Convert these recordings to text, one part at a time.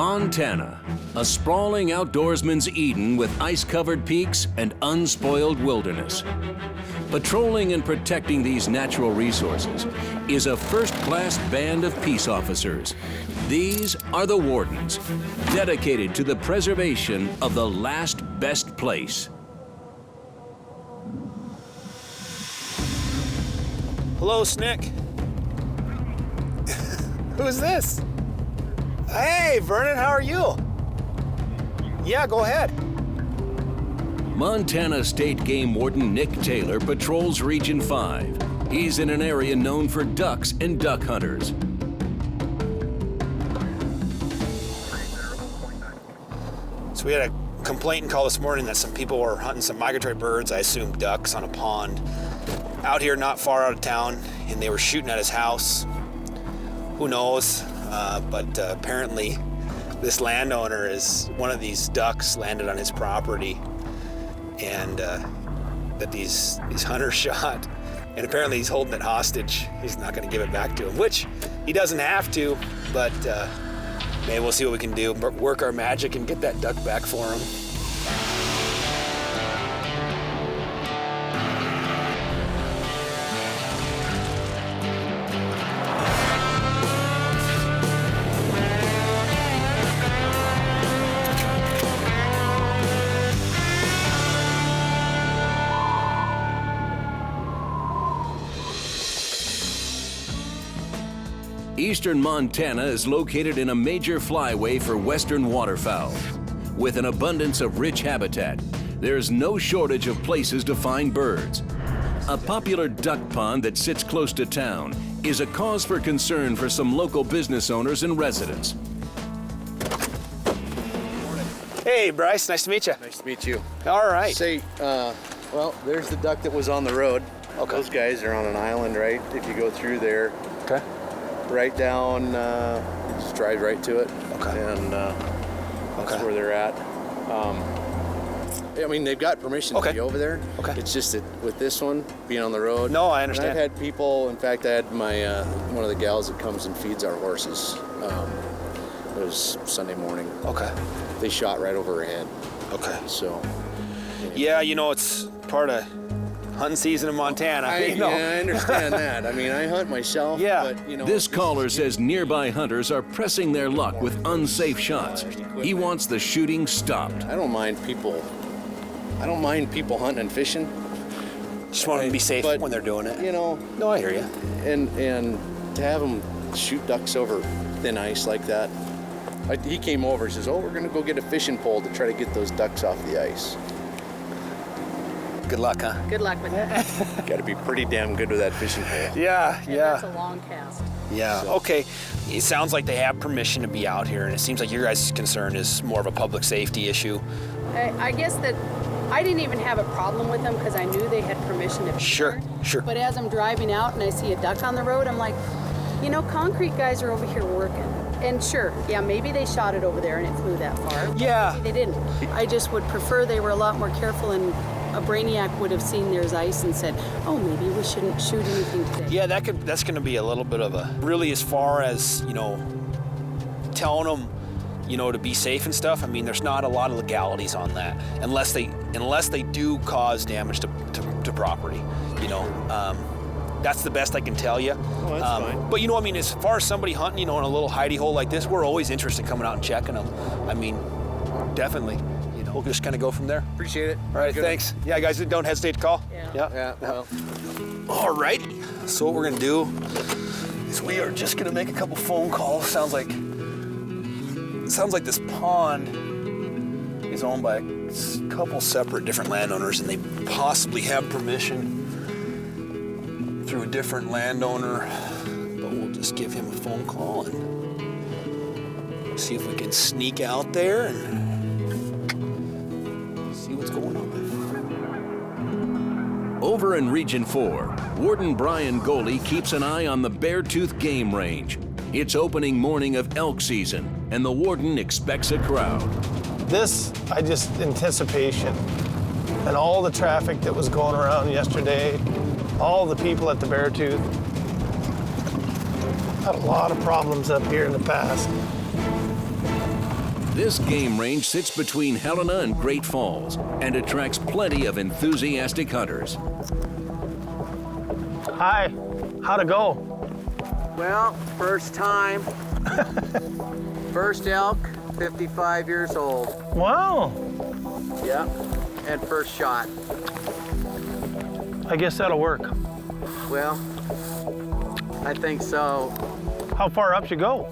Montana, a sprawling outdoorsman's Eden with ice-covered peaks and unspoiled wilderness. Patrolling and protecting these natural resources is a first-class band of peace officers. These are the Wardens, dedicated to the preservation of the last best place. Hello, Snick. Who's this? Hey, Vernon, how are you? Yeah, go ahead. Montana State Game Warden Nick Taylor patrols Region 5. He's in an area known for ducks and duck hunters. So we had a complaint and call this morning that some people were hunting some migratory birds, I assume ducks, on a pond out here not far out of town, and they were shooting at his house. Who knows? But apparently this landowner is one of these ducks landed on his property, and that these hunters shot, and apparently he's holding it hostage. He's not going to give it back to him, which he doesn't have to, but maybe we'll see what we can do, work our magic and get that duck back for him. Eastern Montana is located in a major flyway for western waterfowl. With an abundance of rich habitat, there's no shortage of places to find birds. A popular duck pond that sits close to town is a cause for concern for some local business owners and residents. Hey, Bryce, nice to meet you. Nice to meet you. All right. Say, well, there's the duck that was on the road. Okay. Those guys are on an island, right? If you go through there, Okay. right down, you just drive right to it. Okay. And that's where they're at. I mean, they've got permission to be over there. Okay. It's just that with this one being on the road. No, I understand. And I've had people. In fact, I had my one of the gals that comes and feeds our horses. It was Sunday morning. Okay. They shot right over her head. Okay. So. Yeah, you know, it's part of hunting season in Montana. Yeah, I understand that. I mean, I hunt myself. Yeah. But, you know, This caller says nearby hunters are pressing their luck with unsafe shots. He wants the shooting stopped. I don't mind people. I don't mind people hunting and fishing. Just want them to be safe But, when they're doing it. You know. No, I hear you. And to have them shoot ducks over thin ice like that. He came over and says, "Oh, we're gonna go get a fishing pole to try to get those ducks off the ice." Good luck, huh? Good luck with that. Got to be pretty damn good with that fishing pole. Yeah, And that's a long cast. Yeah, okay. It sounds like they have permission to be out here, and it seems like your guys' concern is more of a public safety issue. I guess that I didn't even have a problem with them because I knew they had permission to be Sure, there. sure. But as I'm driving out and I see a duck on the road, I'm like, you know, concrete guys are over here working. And sure, yeah, maybe they shot it over there and it flew that far. Yeah. Maybe they didn't. I just would prefer they were a lot more careful, and a brainiac would have seen there's ice and said, oh, maybe we shouldn't shoot anything today. Yeah, that's going to be a little bit of a, really, as far as, you know, telling them, you know, to be safe and stuff. I mean, there's not a lot of legalities on that unless they do cause damage to property, you know. That's the best I can tell you. Oh, that's fine. But, you know, I mean, as far as somebody hunting, you know, in a little hidey hole like this, we're always interested in coming out and checking them. I mean, definitely. You know, we'll just kind of go from there. Appreciate it. All right, Good. thanks. Yeah, guys, don't hesitate to call. Yeah. Yeah, well. All righty. So what we're gonna do is we are just gonna make a couple phone calls. Sounds like this pond is owned by a couple separate different landowners, and they possibly have permission through a different landowner. But we'll just give him a phone call and see if we can sneak out there and see what's going on. Over in Region 4, Warden Brian Goalie keeps an eye on the Beartooth Game Range. It's opening morning of elk season, and the warden expects a crowd. This, anticipation, and all the traffic that was going around yesterday, all the people at the Beartooth, had a lot of problems up here in the past. This game range sits between Helena and Great Falls and attracts plenty of enthusiastic hunters. Hi, how'd it go? Well, first time. First elk, 55 years old. Wow, Yeah. And first shot. I guess that'll work. Well, I think so. How far up you go?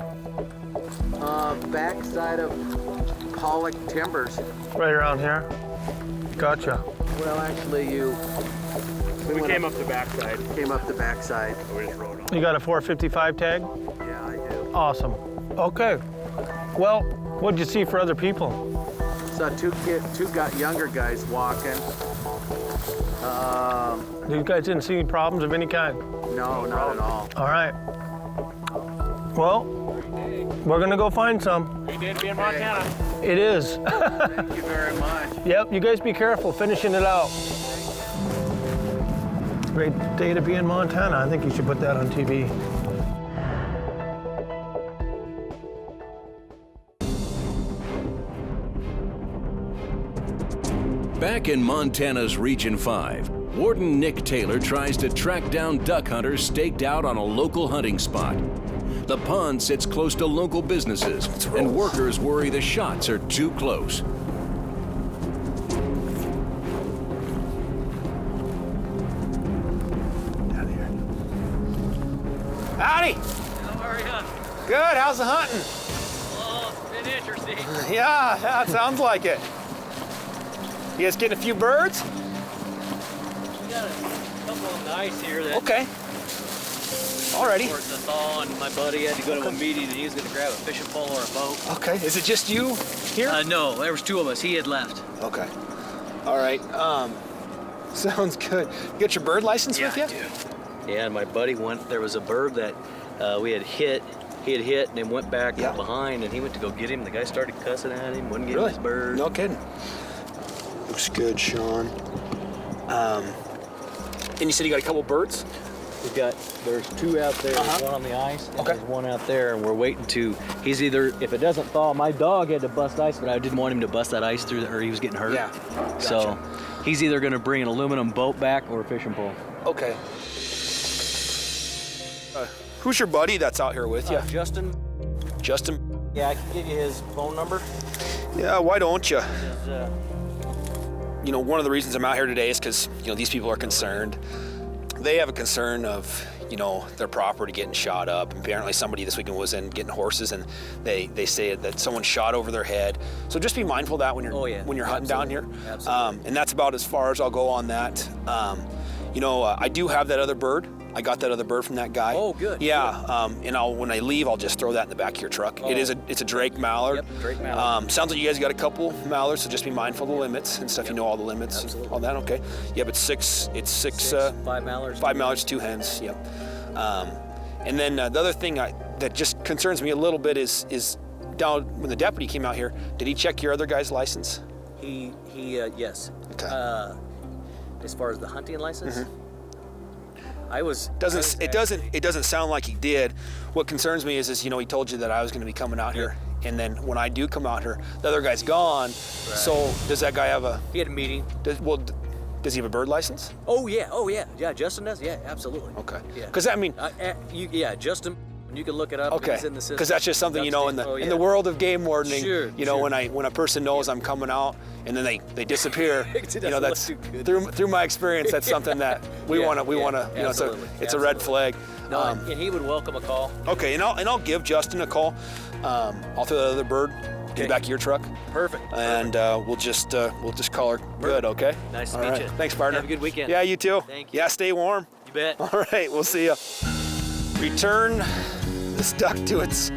Backside of Pollock Timbers. Right around here. Gotcha. Well, actually, We came up the backside. came up the backside. We just rode on. You got a 455 tag? Yeah, I do. Awesome. Okay. Well, what'd you see for other people? Saw two younger guys walking. You guys didn't see any problems of any kind? No, not at all. All right. Well, we're gonna go find some. We did be in Montana. It is. Thank you very much. Yep, you guys be careful finishing it out. Great day to be in Montana. I think you should put that on TV. Back in Montana's Region 5, Warden Nick Taylor tries to track down duck hunters staked out on a local hunting spot. The pond sits close to local businesses, and workers worry the shots are too close. Howdy. How are you? Good. How's the hunting? Oh, it's been interesting. Yeah, it sounds like it. You guys getting a few birds? We got a couple of guys here that Okay. Alrighty. worked the thaw, and my buddy had to go to a meeting, and he was going to grab a fishing pole or a boat. Okay. Is it just you here? No, there was two of us. He had left. Okay. All right. Sounds good. You got your bird license with you? I do. Yeah, and my buddy went. There was a bird that we had hit. He had hit and then went back Yeah. behind, and he went to go get him. The guy started cussing at him, wouldn't get Really? his bird. No kidding. Looks good, Sean. And you said you got a couple birds? There's two out there, Uh-huh. one on the ice, and Okay. there's one out there, and we're waiting to, he's either, if it doesn't thaw, my dog had to bust ice, but I didn't want him to bust that ice through, or he was getting hurt. Yeah. So he's either gonna bring an aluminum boat back or a fishing pole. Okay. Who's your buddy that's out here with you? Justin, Justin? yeah, I can get you his phone number. Yeah, why don't you? His, You know, one of the reasons I'm out here today is because, you know, these people are concerned. They have a concern of, you know, their property getting shot up. Apparently somebody this weekend was in getting horses, and they say that someone shot over their head. So just be mindful of that when you're hunting down here. Absolutely. And that's about as far as I'll go on that. You know, I do have that other bird. I got that other bird from that guy. Oh, good. Yeah, and when I leave, I'll just throw that in the back of your truck. Oh. It's a Drake mallard. Yep, Drake mallard. Sounds like you guys got a couple mallards, so just be mindful of the limits and stuff. Yep. You know all the limits, Absolutely. all that. Okay. Yep, it's six. 5 mallards. 5 mallards, 2 hens. Yep. And then the other thing that just concerns me a little bit is down when the deputy came out here. Did he check your other guy's license? Yes. Okay. As far as the hunting license, Mm-hmm. It doesn't sound like he did. What concerns me is you know, he told you that I was going to be coming out here, and then when I do come out here, the other guy's gone. So does that guy have He had a meeting. does he have a bird license? Oh yeah, Justin does. Yeah, absolutely. Okay. Yeah. Because I mean, Justin. You can look it up. okay. He's in the system. Because that's just something, you know, in Oh, the world of game wardening, Sure, you know, sure. when a person knows I'm coming out and then they disappear, It you know, doesn't that's look too good. through my experience, that's something that we want to you know, it's a red flag. No, and he would welcome a call. Okay, and I'll give Justin a call. I'll throw the other bird in the back of your truck. Perfect. And we'll just call her good, okay? Nice to All meet right. you. Thanks, partner. Have a good weekend. Yeah, you too. Thank you. Yeah, stay warm. You bet. All right, we'll see you. Return this duck to its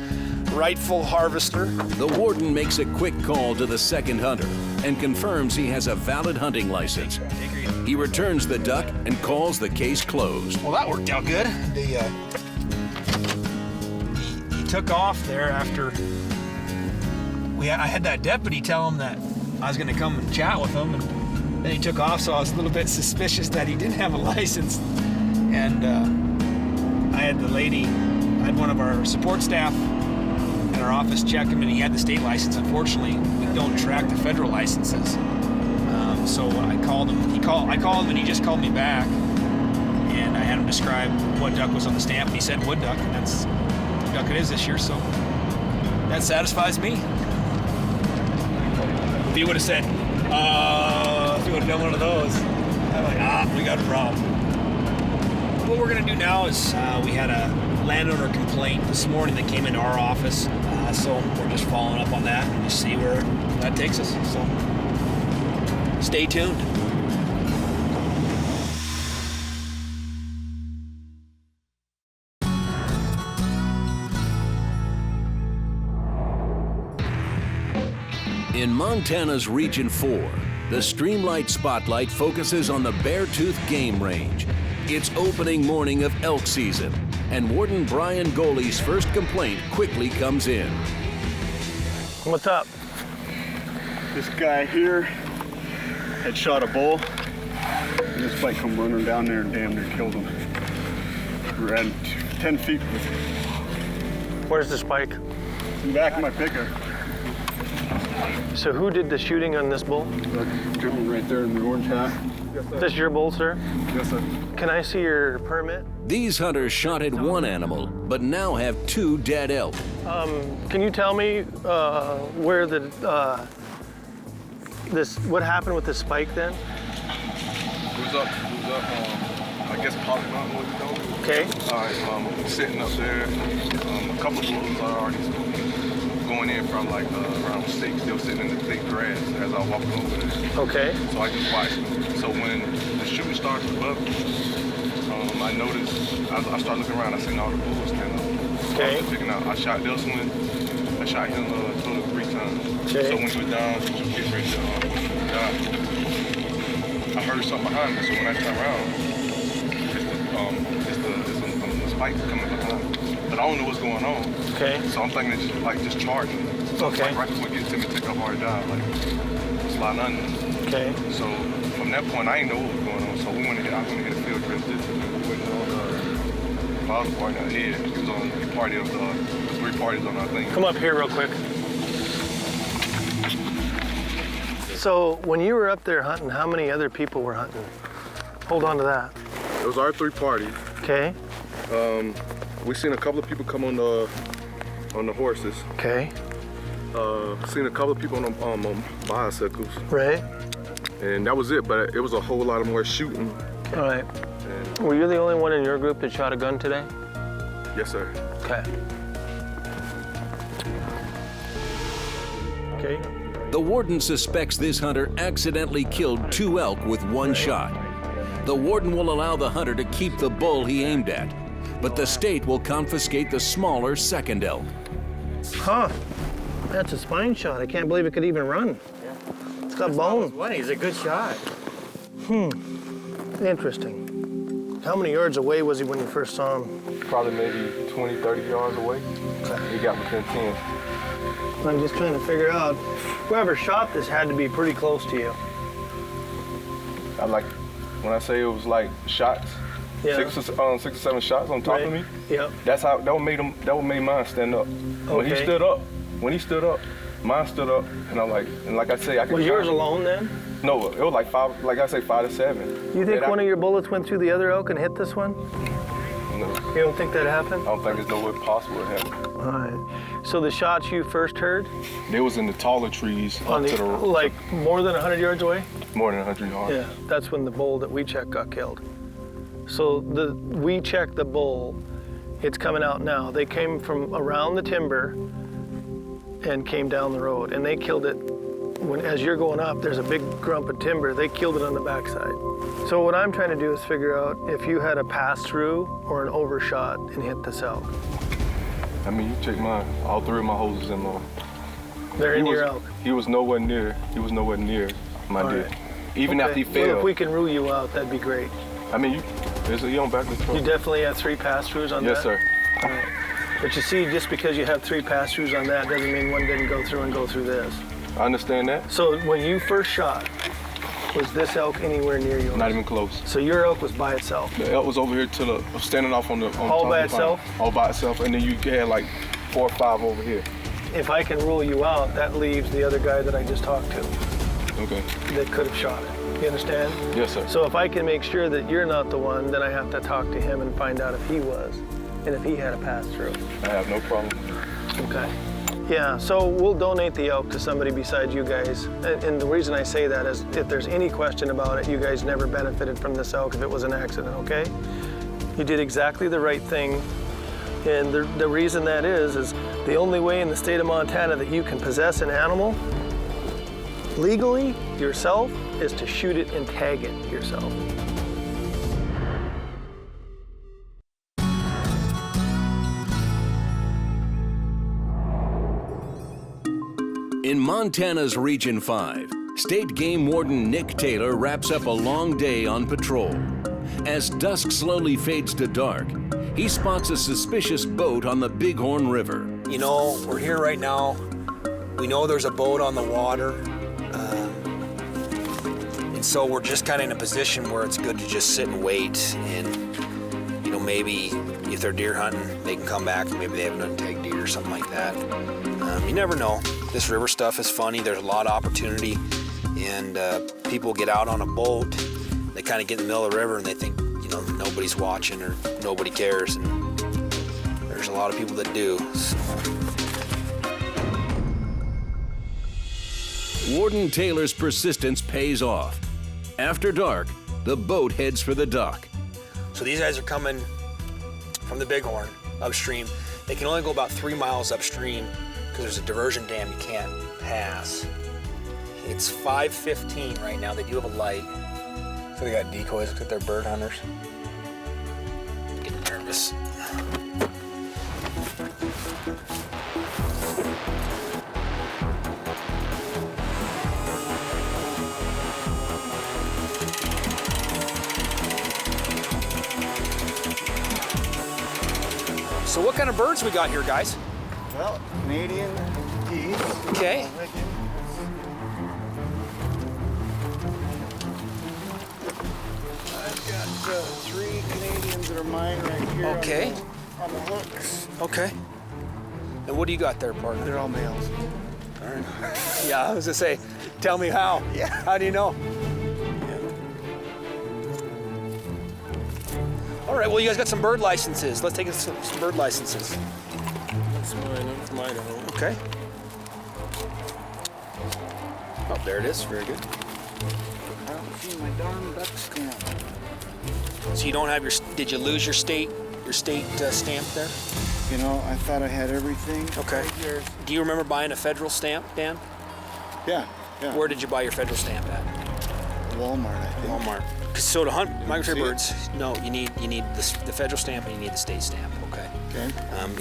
rightful harvester. The warden makes a quick call to the second hunter and confirms he has a valid hunting license. He returns the duck and calls the case closed. Well, that worked out good. He took off there after I had that deputy tell him that I was going to come and chat with him, and then he took off. So I was a little bit suspicious that he didn't have a license. And I had one of our support staff at had our office check him, and he had the state license. Unfortunately, we don't track the federal licenses. So I called him. I called him, and he just called me back. And I had him describe what duck was on the stamp, and he said wood duck, and that's what duck it is this year. So that satisfies me. If he would have said, if he would have done one of those, I'm like, we got it robbed. What we're gonna do now is we had a landowner complaint this morning that came into our office, so we're just following up on that and just see where that takes us. So stay tuned. In Montana's Region 4, the Streamlight Spotlight focuses on the Beartooth Game Range. It's opening morning of elk season, and Warden Brian Goalie's first complaint quickly comes in. What's up? This guy here had shot a bull, and this bike come running down there and damn near killed him. Ran 10 feet with him. Where's the spike? In the back of my pickup. So who did the shooting on this bull? That gentleman right there in the orange hat. This your bull, sir? Yes, sir. Can I see your permit? These hunters shot at one animal, but now have 2 dead elk. Can you tell me where the what happened with the spike then? It was up, I guess Poly Mountain, what you call it. Okay. All right, sitting up there, a couple of bulls are already going in from like around 6, they were sitting in the thick grass as I was walking over there. Okay. So I just watched them. So when the shooting started above, I noticed, I started looking around, I seen all the bulls stand up. Okay. So I was picking out, I shot this one, I shot him a total of 3 times. Okay. So when he was down, he was getting ready to die. I heard something behind me, so when I turned around, it's the spikes coming behind me. But I don't know what's going on. Okay. So I'm thinking it's just charging. So Okay. it's like right before it gets to me, take a hard dive, like slide under. Okay. So from that point, I didn't know what was going on. So I went to hit a field trip distance. We went on my other partner, Ed. He was on the party of the 3 parties on our thing. Come up here real quick. So when you were up there hunting, how many other people were hunting? Hold on to that. It was our 3 parties. Okay. We seen a couple of people come on the horses. Okay. Seen a couple of people on bicycles. Right. And that was it, but it was a whole lot of more shooting. All right. Were you the only one in your group that shot a gun today? Yes, sir. Okay. Okay. The warden suspects this hunter accidentally killed 2 elk with 1 shot. The warden will allow the hunter to keep the bull he aimed at, but the state will confiscate the smaller second elk. Huh. That's a spine shot. I can't believe it could even run. Yeah. It's got bone. He's a good shot. Interesting. How many yards away was he when you first saw him? Probably maybe 20, 30 yards away. He got within 10. I'm just trying to figure out, whoever shot this had to be pretty close to you. When I say it was like shots, Yeah. 6 or 7 shots on top of me. Yep. That what made mine stand up. When he stood up, mine stood up, and like I say, I could. Was yours alone then? No, it was like 5, like I say, 5 to 7. You think one of your bullets went through the other elk and hit this one? No. You don't think that happened? I don't think there's no way possible it happened. All right. So the shots you first heard? They was in the taller trees On up to the like more than 100 yards away? more than 100 yards. Yeah, that's when the bull that we checked got killed. So we checked the bull. It's coming out now. They came from around the timber and came down the road, and they killed it. As you're going up, there's a big grump of timber. They killed it on the backside. So what I'm trying to do is figure out if you had a pass-through or an overshot and hit this elk. I mean, you check mine. All 3 of my hoses in there. They're in your elk. He was nowhere near. He was nowhere near my deer. Right. Even after he Well, failed. if we can rule you out, that'd be great. I mean, you on back the truck. You definitely have 3 pass-throughs on Yes, that? sir. All right. But you see, just because you have 3 pass-throughs on that doesn't mean one didn't go through and go through this. I understand that. So when you first shot, was this elk anywhere near yours? Not even close. So your elk was by itself? The elk was over here to the, standing off on the. All by itself? All by itself, and then you had like 4 or 5 over here. if I can rule you out, that leaves the other guy that I just talked to Okay. that could have shot it. You understand? Yes, sir. So if I can make sure that you're not the one, then I have to talk to him and find out if he was, and if he had a pass-through. I have no problem. Okay. Yeah, so we'll donate the elk to somebody besides you guys. And the reason I say that is if there's any question about it, you guys never benefited from this elk if it was an accident, okay? You did exactly the right thing. And the reason that is the only way in the state of Montana that you can possess an animal legally yourself is to shoot it and tag it yourself. In Montana's Region 5, State Game Warden Nick Taylor wraps up a long day on patrol. As dusk slowly fades to dark, he spots a suspicious boat on the Bighorn River. You know, we're here right now. We know there's a boat on the water. And so we're just kind of in a position where it's good to just sit and wait. And, you know, maybe if they're deer hunting, they can come back and maybe they have an untagged deer or something like that. You never know. This river stuff is funny. There's a lot of opportunity. And people get out on a boat. They kind of get in the middle of the river and they think, you know, nobody's watching or nobody cares. And there's a lot of people that do. So. Warden Taylor's persistence pays off. After dark, the boat heads for the dock. So these guys are coming from the Bighorn upstream. They can only go about 3 miles upstream because there's a diversion dam you can't pass. It's 5:15 right now. They do have a light. So they got decoys. Look at their bird hunters. Getting nervous. So what kind of birds we got here, guys? Well, Canadian geese. Okay. I've got 3 Canadians that are mine right here. Okay. On the hooks. Okay. And what do you got there, partner? They're all males. All right. Yeah, I was gonna say, tell me how. Yeah. How do you know? All right, well, you guys got some bird licenses. Let's take some bird licenses. That's mine. I'm from Idaho. Okay. Oh, there it is. Very good. I haven't seen my darn duck stamp. So you don't have your, did you lose your state stamp there? You know, I thought I had everything. Okay. Right here. Do you remember buying a federal stamp, Dan? Yeah. Where did you buy your federal stamp at? Walmart, I think. Walmart. So to hunt migratory see it? birds, no, you need the federal stamp and you need the state stamp. Okay. Okay.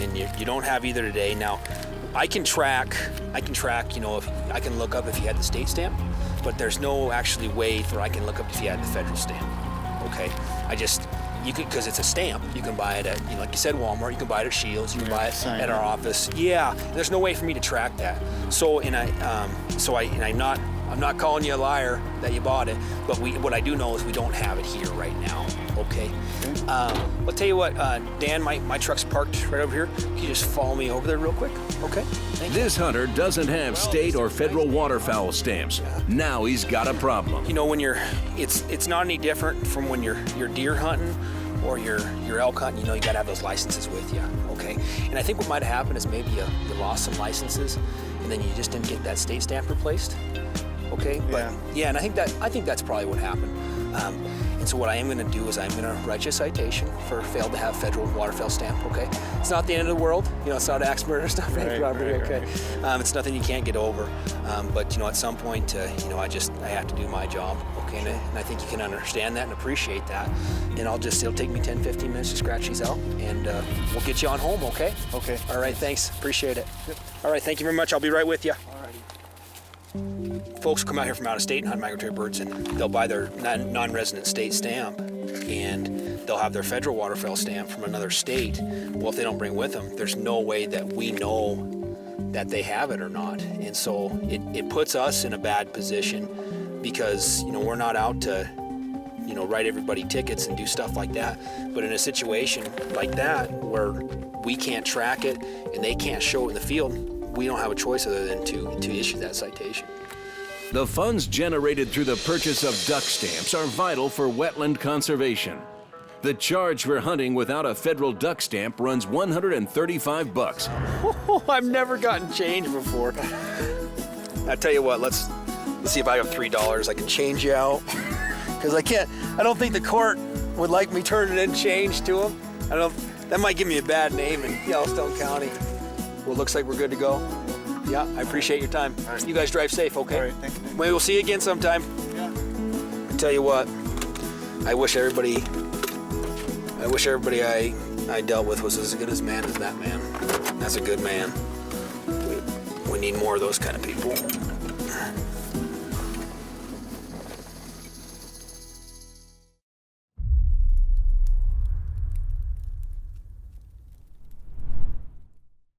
And you don't have either today. Now, I can track. You know, if I can look up if you had the state stamp, but there's no actually way where I can look up if you had the federal stamp. Okay. You could, because it's a stamp. You can buy it at, you know, like you said, Walmart. You can buy it at Shields. You can buy it sign at it. our office. Yeah. There's no way for me to track that. I'm not calling you a liar that you bought it, but what I do know is we don't have it here right now. Okay. I'll tell you what, Dan, my truck's parked right over here. Can you just follow me over there real quick? Okay. Thank you. This hunter doesn't have state or federal waterfowl stamps. Now he's got a problem. You know, when it's not any different from when you're deer hunting or you're elk hunting. You know, you gotta have those licenses with you. Okay. And I think what might have happened is maybe you lost some licenses, and then you just didn't get that state stamp replaced. Okay, but yeah, and I think that's probably what happened. And so what I am going to do is I'm going to write you a citation for failed to have federal waterfowl stamp. Okay, it's not the end of the world. You know, it's not axe murder stuff, right, Robert? Okay, it's nothing you can't get over. But you know, at some point, you know, I have to do my job. Okay, and I think you can understand that and appreciate that. And it'll take me 10, 15 minutes to scratch these out, and we'll get you on home. Okay. Okay. All right. Thanks. Appreciate it. Yep. All right. Thank you very much. I'll be right with you. Folks come out here from out of state and hunt migratory birds, and they'll buy their non-resident state stamp, and they'll have their federal waterfowl stamp from another state. Well, if they don't bring with them, there's no way that we know that they have it or not. And so it puts us in a bad position because, you know, we're not out to, you know, write everybody tickets and do stuff like that. But in a situation like that where we can't track it and they can't show it in the field, we don't have a choice other than to issue that citation. The funds generated through the purchase of duck stamps are vital for wetland conservation. The charge for hunting without a federal duck stamp runs $135. Oh, I've never gotten change before. I tell you what, let's see if I have $3 I can change you out. Because I don't think the court would like me turning in change to them. That might give me a bad name in Yellowstone County. Well, looks like we're good to go. Yeah, I appreciate your time. Right. You guys drive safe, okay? All right, thank you. Maybe we'll see you again sometime. Yeah. I tell you what, I wish everybody I dealt with was as good as man as that man. That's a good man. We need more of those kind of people.